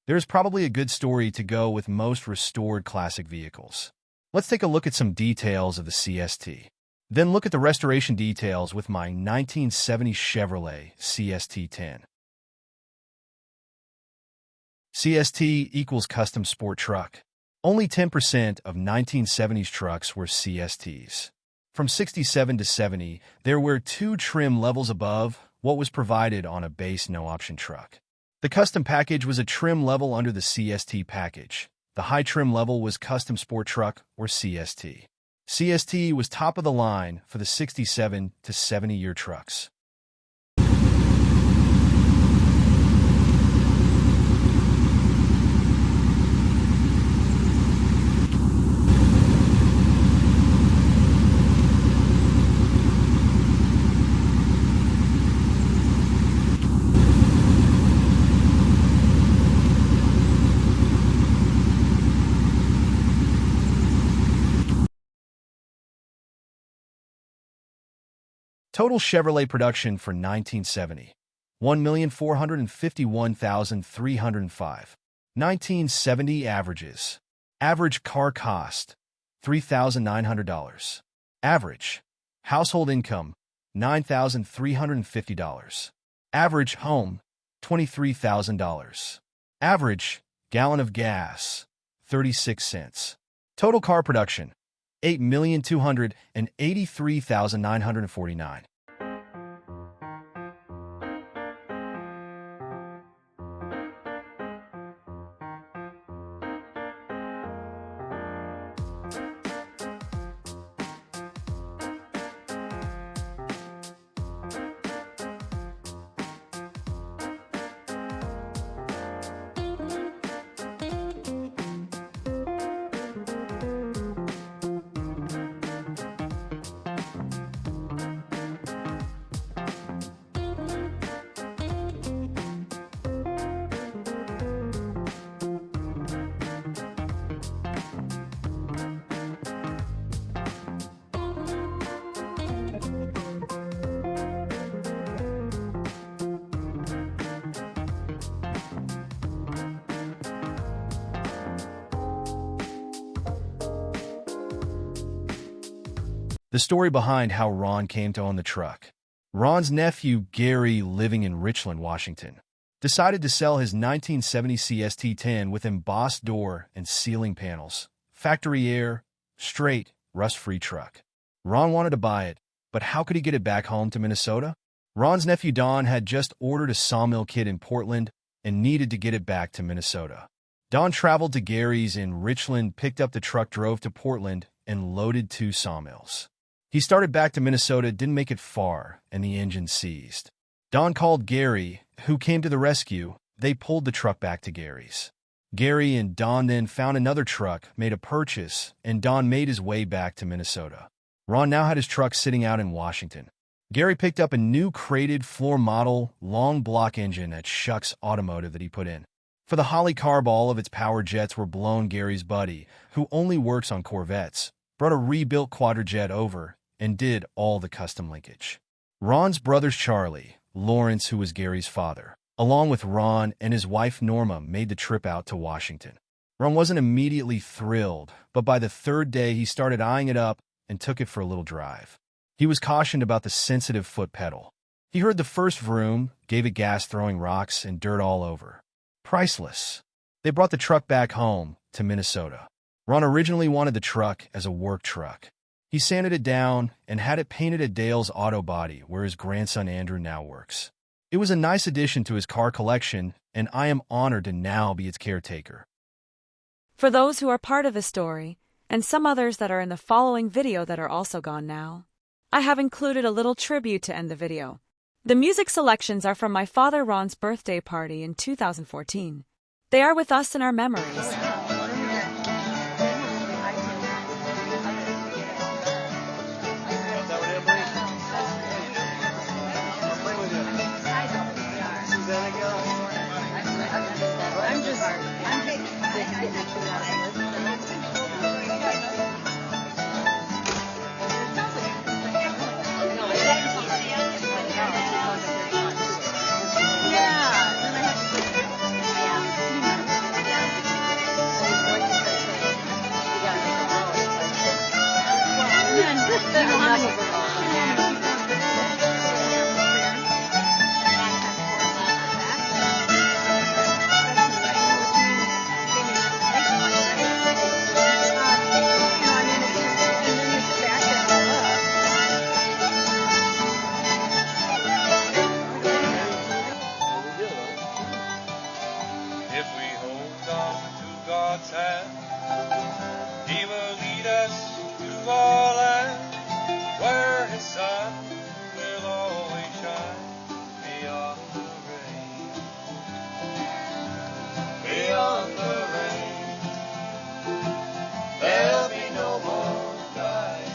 There's probably a good story to go with most restored classic vehicles. Let's take a look at some details of the CST. Then look at the restoration details with my 1970 Chevrolet CST-10. CST equals custom sport truck. Only 10% of 1970s trucks were CSTs. From 67 to 70, there were 2 trim levels above what was provided on a base no-option truck. The custom package was a trim level under the CST package. The high trim level was custom sport truck or CST. CST was top of the line for the 67 to 70-year trucks. Total Chevrolet production for 1970, 1,451,305. 1970 averages. Average car cost, $3,900. Average household income, $9,350. Average home, $23,000. Average gallon of gas, 36 cents. Total car production, 8,283,949. The story behind how Ron came to own the truck. Ron's nephew, Gary, living in Richland, Washington, decided to sell his 1970 CST-10 with embossed door and ceiling panels, factory air, straight, rust-free truck. Ron wanted to buy it, but how could he get it back home to Minnesota? Ron's nephew, Don, had just ordered a sawmill kit in Portland and needed to get it back to Minnesota. Don traveled to Gary's in Richland, picked up the truck, drove to Portland, and loaded 2 sawmills. He started back to Minnesota, didn't make it far, and the engine seized. Don called Gary, who came to the rescue. They pulled the truck back to Gary's. Gary and Don then found another truck, made a purchase, and Don made his way back to Minnesota. Ron now had his truck sitting out in Washington. Gary picked up a new crated floor model long block engine at Shucks Automotive that he put in. For the Holly carb, all of its power jets were blown. Gary's buddy, who only works on Corvettes, brought a rebuilt quadrijet over and did all the custom linkage. Ron's brothers Charlie, Lawrence, who was Gary's father, along with Ron and his wife Norma, made the trip out to Washington. Ron wasn't immediately thrilled, but by the 3rd day he started eyeing it up and took it for a little drive. He was cautioned about the sensitive foot pedal. He heard the first vroom, gave it gas, throwing rocks and dirt all over. Priceless. They brought the truck back home to Minnesota. Ron originally wanted the truck as a work truck. He sanded it down and had it painted at Dale's Auto Body, where his grandson Andrew now works. It was a nice addition to his car collection, and I am honored to now be its caretaker. For those who are part of the story, and some others that are in the following video that are also gone now, I have included a little tribute to end the video. The music selections are from my father Ron's birthday party in 2014. They are with us in our memories. come to God's hand. He will lead us to all land where His sun will always shine beyond the rain. Beyond the rain, there'll be no more dying,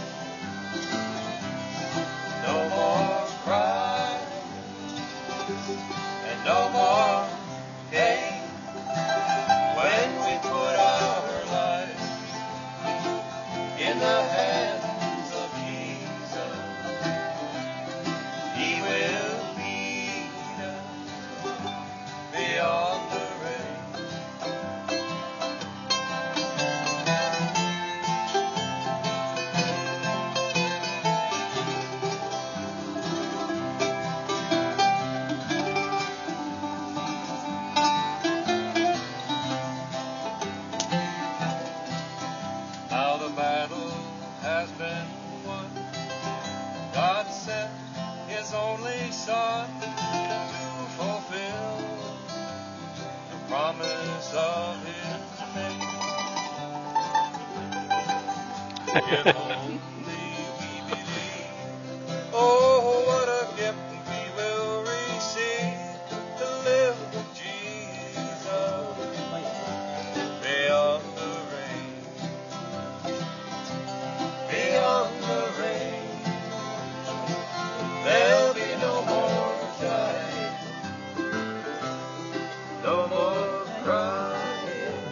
no more crying, and no more pain. When we put our lives in the hands of Jesus, He will lead us beyond the rain. Now the battle has been won. God sent His only Son to fulfill the promise of His name. If only we believe, oh, what a gift we will receive to live with Jesus beyond the rain. Beyond the rain, there'll be no more dying, no more crying,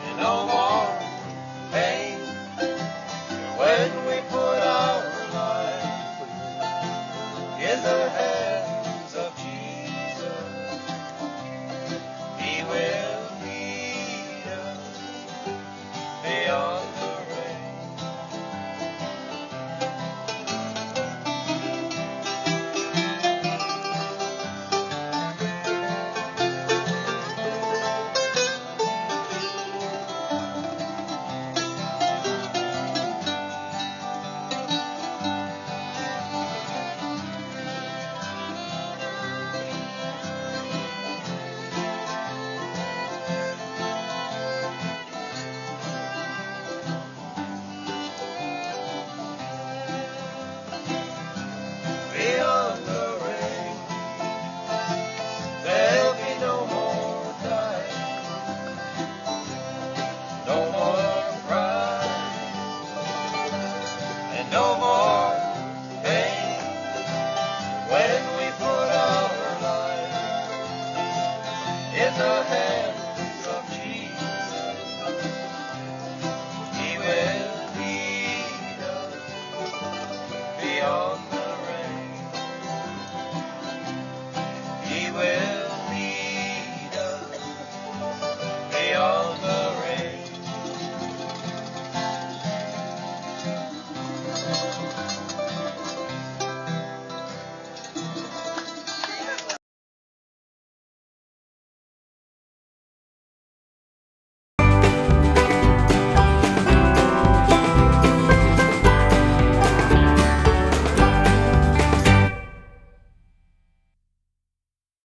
and no more pain. When we put our lives in the hands of Jesus, He will lead us beyond the rain. Beyond the rain, there'll be no more dying, no more crying, and no more pain. When we put our lives in the hands